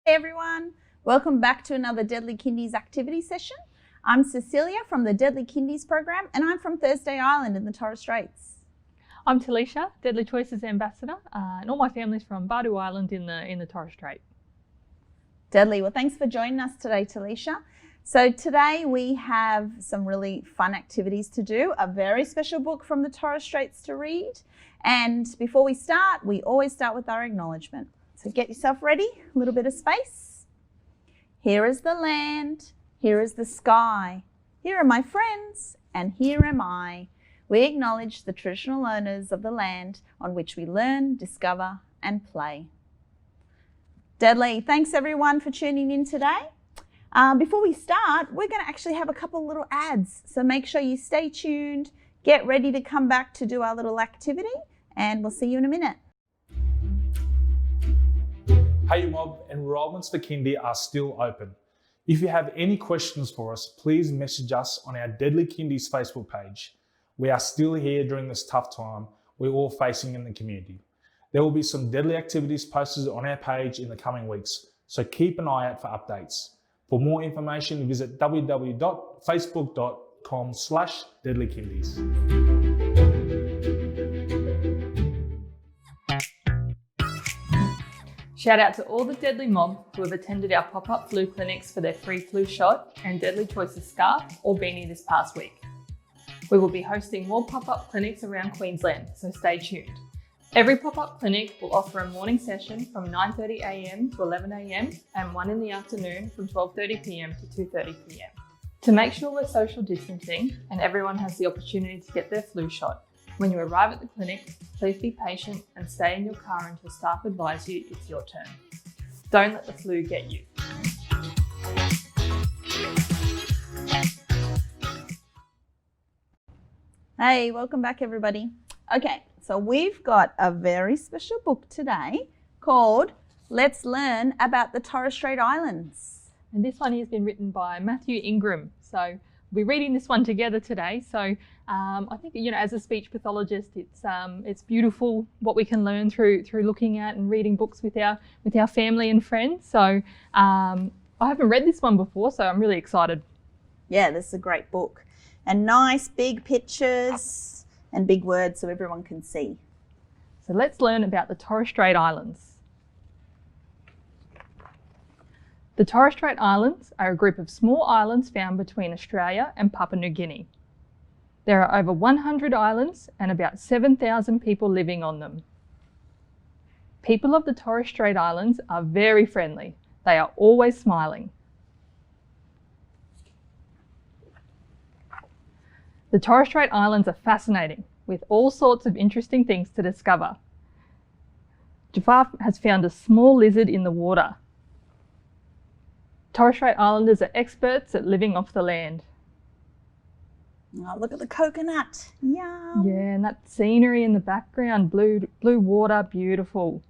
Hey everyone, welcome back to another Deadly Kindies activity session. I'm Cecilia from the Deadly Kindies program and I'm from Thursday Island in the Torres Straits. I'm Talisha, Deadly Choices Ambassador, and all my family's from Badu Island in the Torres Strait. Deadly, well thanks for joining us today, Talisha. So today we have some really fun activities to do, a very special book from the Torres Straits to read. And before we start, we always start with our acknowledgement. So get yourself ready, a little bit of space. Here is the land, here is the sky, here are my friends, and here am I. We acknowledge the traditional owners of the land on which we learn, discover, and play. Deadly, thanks everyone for tuning in today. Before we start, we're going to actually have a couple little ads. So make sure you stay tuned, get ready to come back to do our little activity, and we'll see you in a minute. Hey Mob, enrolments for Kindy are still open. If you have any questions for us, please message us on our Deadly Kindies Facebook page. We are still here during this tough time we're all facing in the community. There will be some deadly activities posted on our page in the coming weeks, so keep an eye out for updates. For more information, visit www.facebook.com/deadlykindies. Shout out to all the Deadly Mob who have attended our pop-up flu clinics for their free flu shot and Deadly Choices scarf or beanie this past week. We will be hosting more pop-up clinics around Queensland, so stay tuned. Every pop-up clinic will offer a morning session from 9:30 a.m. to 11 a.m. and one in the afternoon from 12:30 p.m. to 2:30 p.m. To make sure we're social distancing and everyone has the opportunity to get their flu shot, when you arrive at the clinic, please be patient and stay in your car until staff advise you it's your turn. Don't let the flu get you. Hey, welcome back everybody. Okay, so we've got a very special book today called Let's Learn About the Torres Strait Islands. And this one has been written by Matthew Ingram. So we're reading this one together today. So I think, as a speech pathologist, it's beautiful what we can learn through looking at and reading books with our family and friends. So I haven't read this one before, so I'm really excited. Yeah, this is a great book. And nice big pictures and big words so everyone can see. So let's learn about the Torres Strait Islands. The Torres Strait Islands are a group of small islands found between Australia and Papua New Guinea. There are over 100 islands and about 7,000 people living on them. People of the Torres Strait Islands are very friendly. They are always smiling. The Torres Strait Islands are fascinating, with all sorts of interesting things to discover. Jafar has found a small lizard in the water. Torres Strait Islanders are experts at living off the land. Oh, look at the coconut. Yum. Yeah, and that scenery in the background, blue water, beautiful.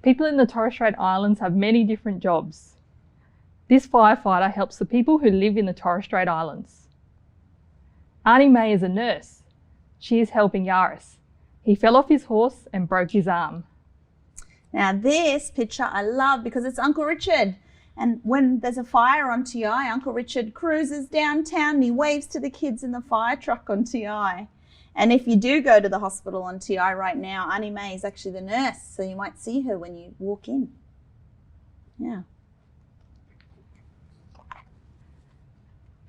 People in the Torres Strait Islands have many different jobs. This firefighter helps the people who live in the Torres Strait Islands. Auntie May is a nurse. She is helping Yaris. He fell off his horse and broke his arm. Now this picture I love because it's Uncle Richard. And when there's a fire on TI, Uncle Richard cruises downtown and he waves to the kids in the fire truck on TI. And if you do go to the hospital on TI right now, Auntie May is actually the nurse, so you might see her when you walk in. Yeah.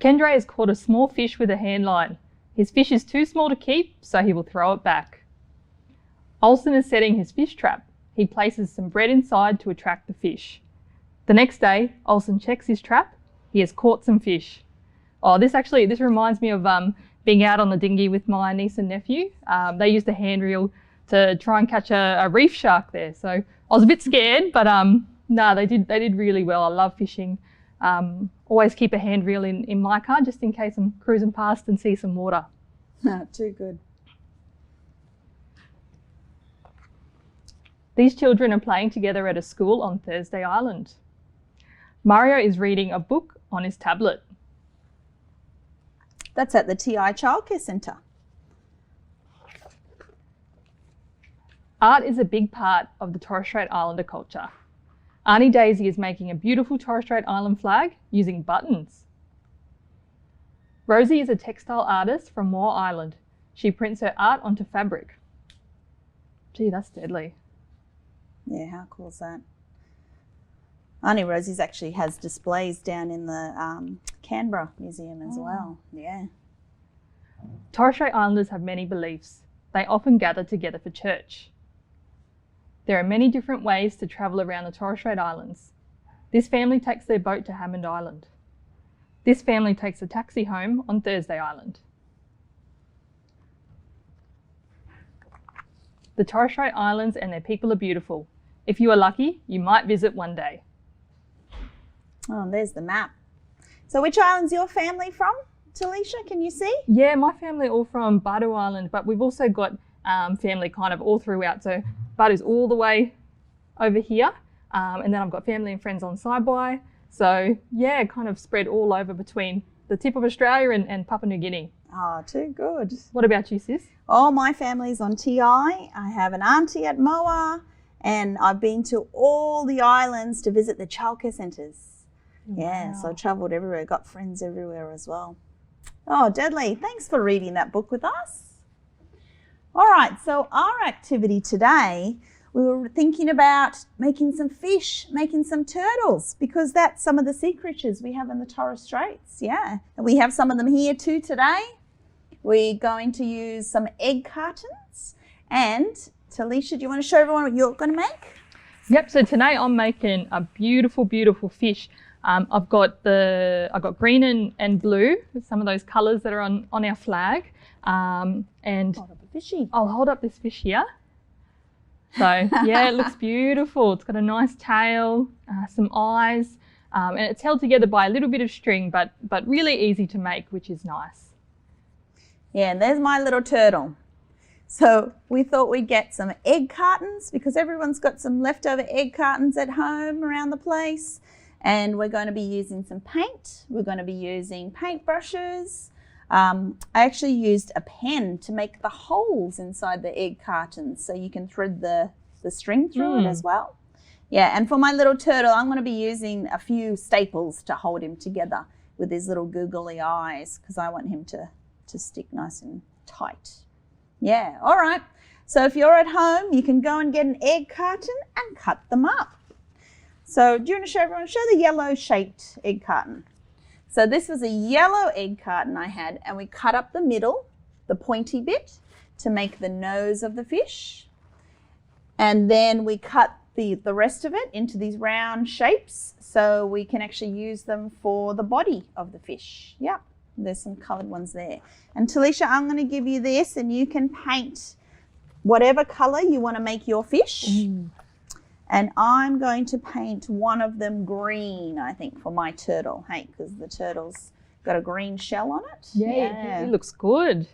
Kendre has caught a small fish with a hand line. His fish is too small to keep, so he will throw it back. Olsen is setting his fish trap. He places some bread inside to attract the fish. The next day, Olsen checks his trap. He has caught some fish. Oh, this reminds me of being out on the dinghy with my niece and nephew. They used a hand reel to try and catch a reef shark there. So I was a bit scared, but no, they did really well. I love fishing. Always keep a hand reel in my car just in case I'm cruising past and see some water. Too good. These children are playing together at a school on Thursday Island. Mario is reading a book on his tablet. That's at the TI Childcare Centre. Art is a big part of the Torres Strait Islander culture. Auntie Daisy is making a beautiful Torres Strait Island flag using buttons. Rosie is a textile artist from Moore Island. She prints her art onto fabric. Gee, that's deadly. Yeah, how cool is that? Auntie Rosie's actually has displays down in the Canberra Museum as well. Yeah. Torres Strait Islanders have many beliefs. They often gather together for church. There are many different ways to travel around the Torres Strait Islands. This family takes their boat to Hammond Island. This family takes a taxi home on Thursday Island. The Torres Strait Islands and their people are beautiful. If you are lucky, you might visit one day. Oh, there's the map. So which island's your family from, Talisha? Can you see? Yeah, my family are all from Badu Island, but we've also got family kind of all throughout. So Badu's all the way over here, and then I've got family and friends on Saibai. So yeah, kind of spread all over between the tip of Australia and Papua New Guinea. Oh, too good. What about you, sis? Oh, my family's on TI. I have an auntie at Moa, and I've been to all the islands to visit the childcare centres. Yeah, so I travelled everywhere, got friends everywhere as well. Oh, deadly. Thanks for reading that book with us. All right, so our activity today, we were thinking about making some fish, making some turtles, because that's some of the sea creatures we have in the Torres Straits, yeah. And we have some of them here too today. We're going to use some egg cartons. And Talisha, do you want to show everyone what you're going to make? Yep, so today I'm making a beautiful, beautiful fish. I've got green and blue, some of those colours that are on our flag. And Hold up a fishy. I'll hold up this fish here. So yeah, it looks beautiful. It's got a nice tail, some eyes, and it's held together by a little bit of string, but really easy to make, which is nice. Yeah, and there's my little turtle. So we thought we'd get some egg cartons because everyone's got some leftover egg cartons at home around the place. And we're going to be using some paint. We're going to be using paintbrushes. I actually used a pen to make the holes inside the egg cartons so you can thread the string through it as well. Yeah, and for my little turtle, I'm going to be using a few staples to hold him together with his little googly eyes because I want him to stick nice and tight. Yeah, all right. So if you're at home, you can go and get an egg carton and cut them up. So do you want to show everyone? Show the yellow shaped egg carton. So this was a yellow egg carton I had, and we cut up the middle, the pointy bit, to make the nose of the fish. And then we cut the rest of it into these round shapes so we can actually use them for the body of the fish. Yeah, there's some coloured ones there. And Talisha, I'm going to give you this and you can paint whatever colour you want to make your fish. And I'm going to paint one of them green, I think, for my turtle, hey, because the turtle's got a green shell on it. Yeah, it looks good.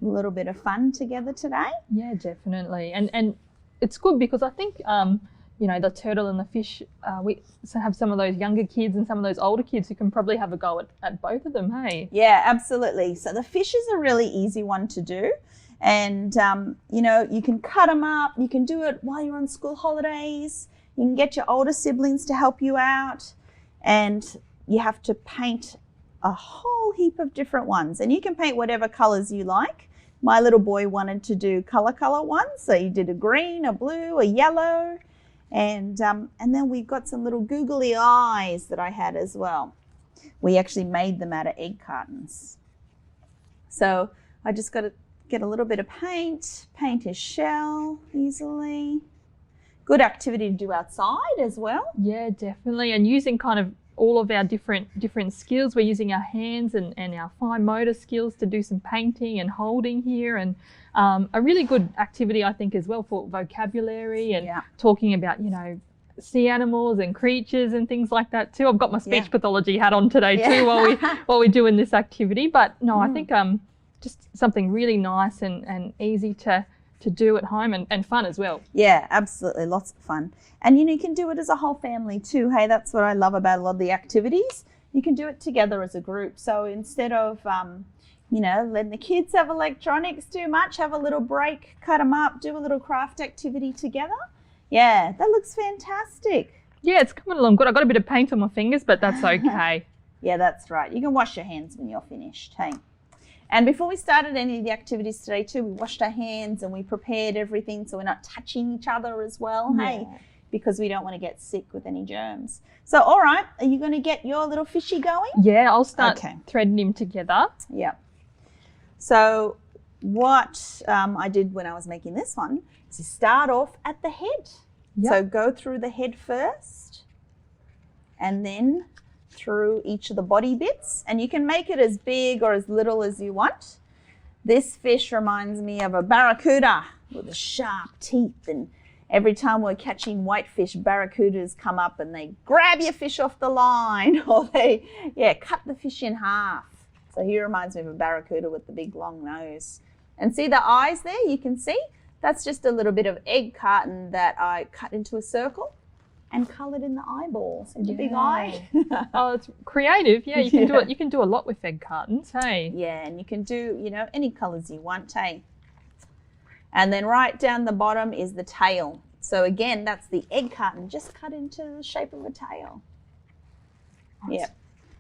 A little bit of fun together today. Yeah, definitely. And it's good because I think, the turtle and the fish, we have some of those younger kids and some of those older kids who can probably have a go at both of them, hey? Yeah, absolutely. So the fish is a really easy one to do. And, you can cut them up. You can do it while you're on school holidays. You can get your older siblings to help you out. And you have to paint a whole heap of different ones. And you can paint whatever colours you like. My little boy wanted to do colour ones. So he did a green, a blue, a yellow. And then we've got some little googly eyes that I had as well. We actually made them out of egg cartons. So I just got to get a little bit of paint his shell easily. Good activity to do outside as well. Yeah, definitely. And using kind of all of our different skills. We're using our hands and our fine motor skills to do some painting and holding here. And a really good activity, I think, as well for vocabulary and talking about, sea animals and creatures and things like that too. I've got my speech pathology hat on today too while we're doing this activity. But no, I think just something really nice and easy to do at home and fun as well. Yeah, absolutely. Lots of fun. And, you can do it as a whole family too. Hey, that's what I love about a lot of the activities. You can do it together as a group. So instead of, you know, letting the kids have electronics too much, have a little break, cut them up, do a little craft activity together. Yeah, that looks fantastic. Yeah, it's coming along good. I got a bit of paint on my fingers, but that's okay. Yeah, that's right. You can wash your hands when you're finished, hey? And before we started any of the activities today too, we washed our hands and we prepared everything so we're not touching each other as well, hey? Because we don't want to get sick with any germs. So, all right, are you going to get your little fishy going? Yeah, I'll start threading him together. Yeah. So what I did when I was making this one is to start off at the head. Yep. So go through the head first and then through each of the body bits, and you can make it as big or as little as you want. This fish reminds me of a barracuda with the sharp teeth, and every time we're catching whitefish, barracudas come up and they grab your fish off the line or they cut the fish in half. So he reminds me of a barracuda with the big long nose. And see the eyes there, you can see? That's just a little bit of egg carton that I cut into a circle and coloured in the eyeballs, the big eye. Oh, it's creative. Yeah, you can do it. You can do a lot with egg cartons, hey? Yeah, and you can do, you know, any colours you want, hey? And then right down the bottom is the tail. So again, that's the egg carton just cut into the shape of a tail. Yeah.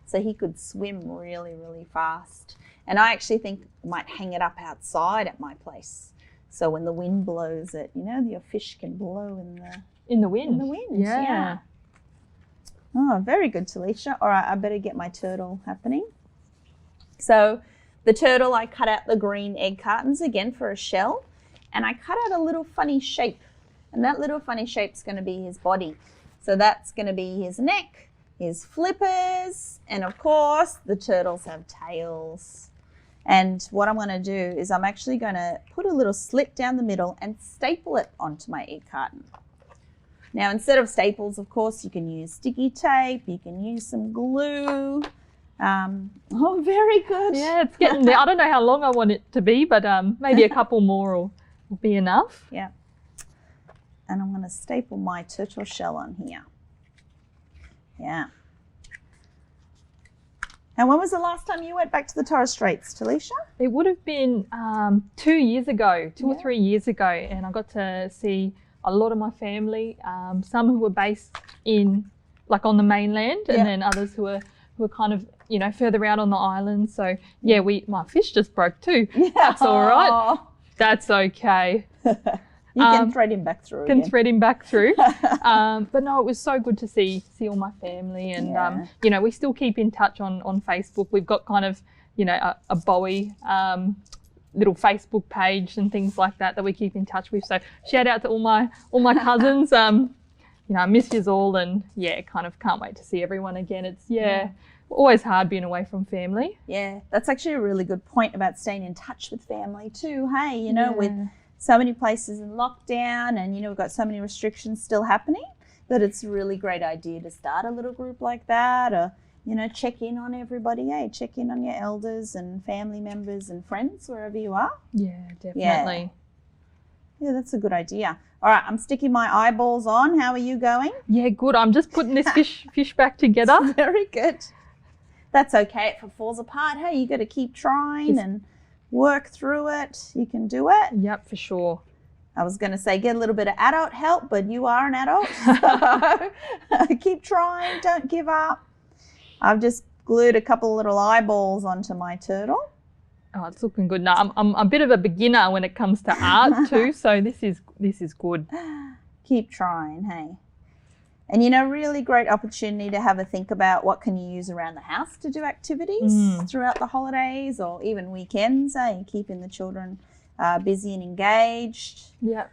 So he could swim really, really fast. And I actually think I might hang it up outside at my place. So when the wind blows it, you know, your fish can blow in the wind. In the wind, yeah. Oh, very good, Talisha. All right, I better get my turtle happening. So the turtle, I cut out the green egg cartons again for a shell, and I cut out a little funny shape. And that little funny shape's going to be his body. So that's going to be his neck, his flippers, and of course the turtles have tails. And what I'm going to do is I'm actually going to put a little slit down the middle and staple it onto my egg carton. Now, instead of staples, of course, you can use sticky tape, you can use some glue. Oh, very good. Yeah, it's getting there. I don't know how long I want it to be, but maybe a couple more will be enough. Yeah. And I'm going to staple my turtle shell on here. Yeah. And when was the last time you went back to the Torres Straits, Talisha? It would have been 2 years ago, 2 or 3 years ago, and I got to see a lot of my family, some who were based in, like on the mainland, and then others who were kind of, you know, further out on the island. So yeah, my fish just broke too. Yeah. That's all right. That's okay. You can thread him back through. Thread him back through. But no, it was so good to see all my family, and you know, we still keep in touch on Facebook. We've got kind of, you know, a Bowie little Facebook page and things like that we keep in touch with. So shout out to all my cousins. You know, I miss yous all, and kind of can't wait to see everyone again. It's always hard being away from family. Yeah, that's actually a really good point about staying in touch with family too. Hey, you know, with so many places in lockdown, and you know, we've got so many restrictions still happening, that it's a really great idea to start a little group like that, or you know, check in on everybody. Hey, check in on your elders and family members and friends wherever you are. Yeah, definitely. Yeah, that's a good idea. All right, I'm sticking my eyeballs on. How are you going? Yeah, good. I'm just putting this fish back together. Very good. That's okay if it falls apart. Hey, you got to keep trying and work through it. You can do it. Yep, for sure. I was going to say get a little bit of adult help, but you are an adult. So keep trying. Don't give up. I've just glued a couple little eyeballs onto my turtle. Oh, it's looking good. Now, I'm a bit of a beginner when it comes to art too, so this is good. Keep trying, hey. And you know, really great opportunity to have a think about what can you use around the house to do activities throughout the holidays or even weekends, keeping the children busy and engaged. Yeah.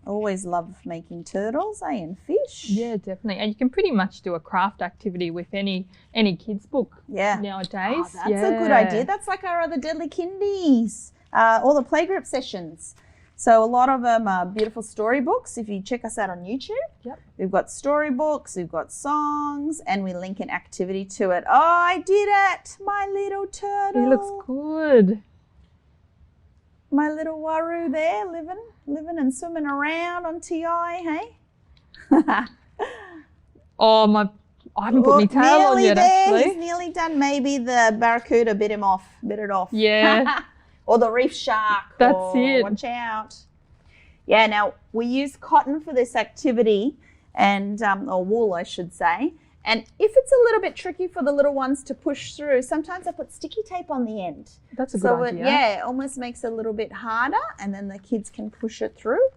Always love making turtles, and fish. Yeah, definitely. And you can pretty much do a craft activity with any kids book nowadays. Oh, that's a good idea. That's like our other Deadly Kindies, all the playgroup sessions. So a lot of them are beautiful storybooks. If you check us out on YouTube, we've got storybooks, we've got songs, and we link an activity to it. Oh, I did it! My little turtle. He looks good. My little Waru there, living and swimming around on TI, hey? Oh, I haven't put my tail on yet, actually. He's nearly done. Maybe the barracuda bit it off. Yeah. Or the reef shark. That's it. Watch out. Yeah, now we use cotton for this activity, and or wool, I should say. And if it's a little bit tricky for the little ones to push through, sometimes I put sticky tape on the end. That's a good idea. It almost makes it a little bit harder, and then the kids can push it through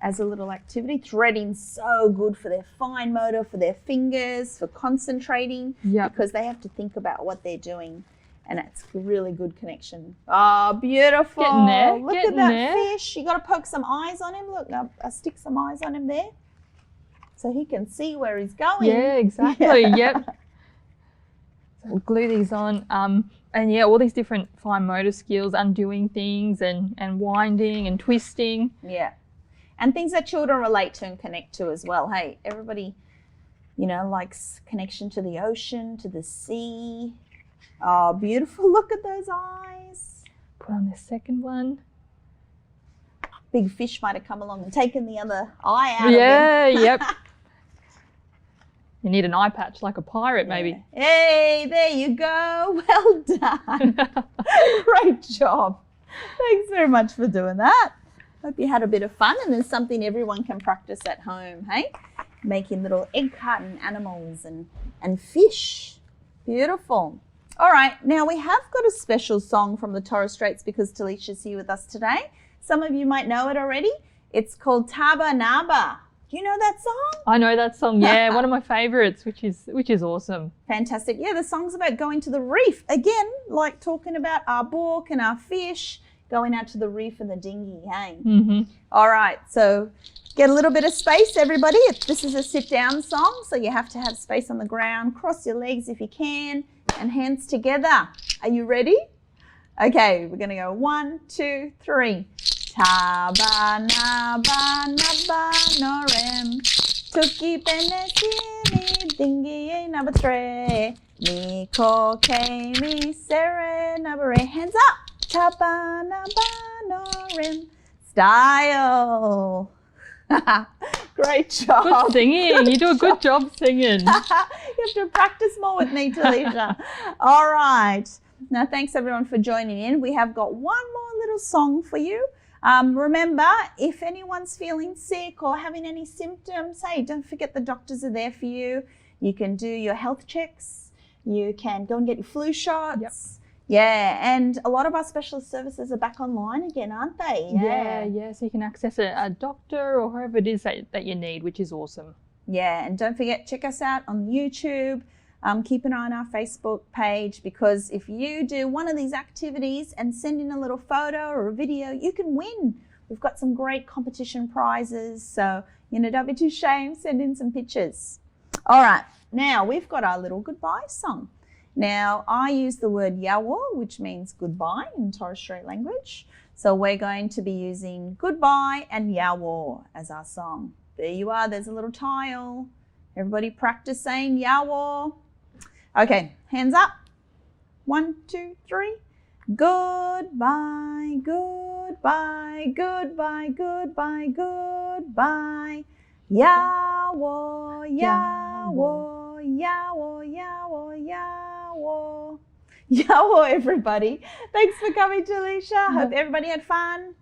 as a little activity. Threading's so good for their fine motor, for their fingers, for concentrating, because they have to think about what they're doing, and it's a really good connection. Oh, beautiful. Getting there. Look at that fish. You got to poke some eyes on him. Look, I'll stick some eyes on him there so he can see where he's going. Yeah, exactly. Yep. So we'll glue these on. And yeah, all these different fine motor skills, undoing things and winding and twisting. Yeah. And things that children relate to and connect to as well. Hey, everybody, likes connection to the ocean, to the sea. Oh, beautiful. Look at those eyes. Put on the second one. Big fish might have come along and taken the other eye out of him. Yeah, yep. You need an eye patch like a pirate, maybe. Hey, there you go. Well done. Great job. Thanks very much for doing that. Hope you had a bit of fun, and there's something everyone can practice at home, hey? Making little egg carton animals and fish. Beautiful. All right, now we have got a special song from the Torres Straits because Talisha's here with us today. Some of you might know it already. It's called Taba Naba. Do you know that song? I know that song, yeah. One of my favourites, which is awesome. Fantastic. Yeah, the song's about going to the reef. Again, like talking about our book and our fish, going out to the reef in the dinghy, hey? Mm-hmm. All right, so get a little bit of space, everybody. This is a sit-down song, so you have to have space on the ground. Cross your legs if you can, and hands together. Are you ready? Okay, we're going to go 1, 2, 3. Taba naba naba norem tuki penesimi dingi naba tre miko ke mi sere nabare. Hands up. Taba naba norem. Style. Great job. Good singing. You do a good job singing. You have to practice more with me, Talisha. All right. Now, thanks everyone for joining in. We have got one more little song for you. Remember, if anyone's feeling sick or having any symptoms, hey, don't forget the doctors are there for you. You can do your health checks. You can go and get your flu shots. Yep. Yeah, and a lot of our specialist services are back online again, aren't they? Yeah. So you can access a doctor or whoever it is that you need, which is awesome. Yeah, and don't forget, check us out on YouTube. Keep an eye on our Facebook page, because if you do one of these activities and send in a little photo or a video, you can win. We've got some great competition prizes, so don't be too ashamed, send in some pictures. All right, now we've got our little goodbye song. Now I use the word yawo, which means goodbye in Torres Strait language. So we're going to be using goodbye and yawo as our song. There you are, there's a little tile. Everybody practice saying yawo. Okay, hands up. 1, 2, 3. Goodbye, goodbye, goodbye, goodbye, goodbye. Yawo, yawo, yawo, yawo, yawo. Yawo, everybody. Thanks for coming, Talisha. Hope everybody had fun.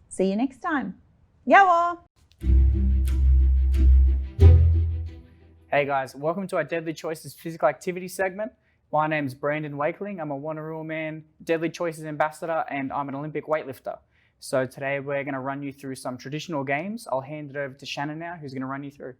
See you next time. Yawo. Hey guys, welcome to our Deadly Choices physical activity segment. My name's Brandon Wakeling. I'm a Wanneroo Man, Deadly Choices ambassador, and I'm an Olympic weightlifter. So today we're going to run you through some traditional games. I'll hand it over to Shannon now, who's going to run you through.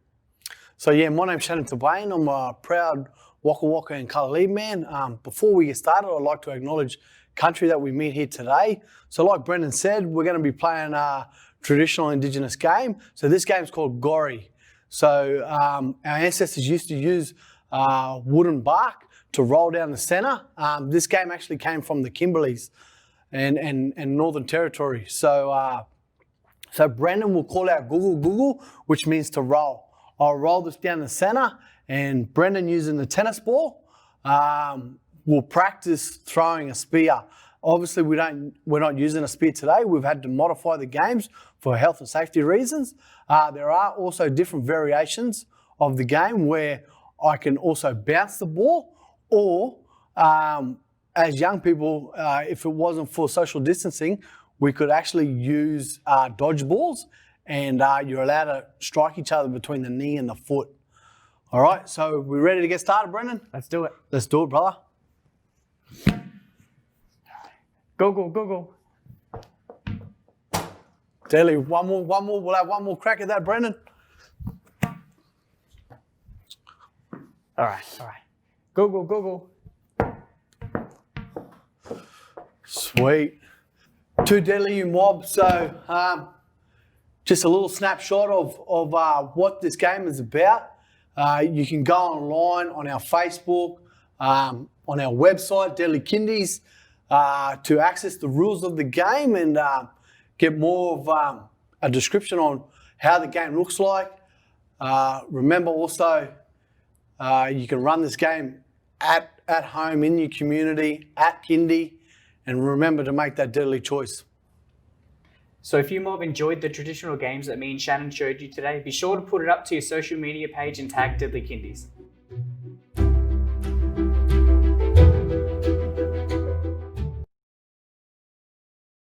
So yeah, my name's Shannon Twain. I'm a proud Waka Waka and Colour man. Before we get started, I'd like to acknowledge country that we meet here today. So like Brendan said, we're going to be playing a traditional Indigenous game. So this game's called Gori. So our ancestors used to use wooden bark to roll down the centre. This game actually came from the Kimberleys and Northern Territory. So Brendan will call out Google Google, which means to roll. I'll roll this down the centre, and Brendan, using the tennis ball, will practice throwing a spear. Obviously, we're not using a spear today. We've had to modify the games for health and safety reasons. There are also different variations of the game where I can also bounce the ball, or as young people, if it wasn't for social distancing, we could actually use dodgeballs, and you're allowed to strike each other between the knee and the foot. All right, so we ready to get started, Brendan? Let's do it. Let's do it, brother. Go. Deadly, one more. We'll have one more crack at that, Brendan. All right. Go. Sweet. Two Deadly You Mob. So just a little snapshot of what this game is about. You can go online on our Facebook, on our website, Deadly Kindies, to access the rules of the game and get more of a description on how the game looks like. Remember also, you can run this game at home, in your community, at Kindy, and remember to make that deadly choice. So if you mob enjoyed the traditional games that me and Shannon showed you today, be sure to put it up to your social media page and tag Deadly Kindies.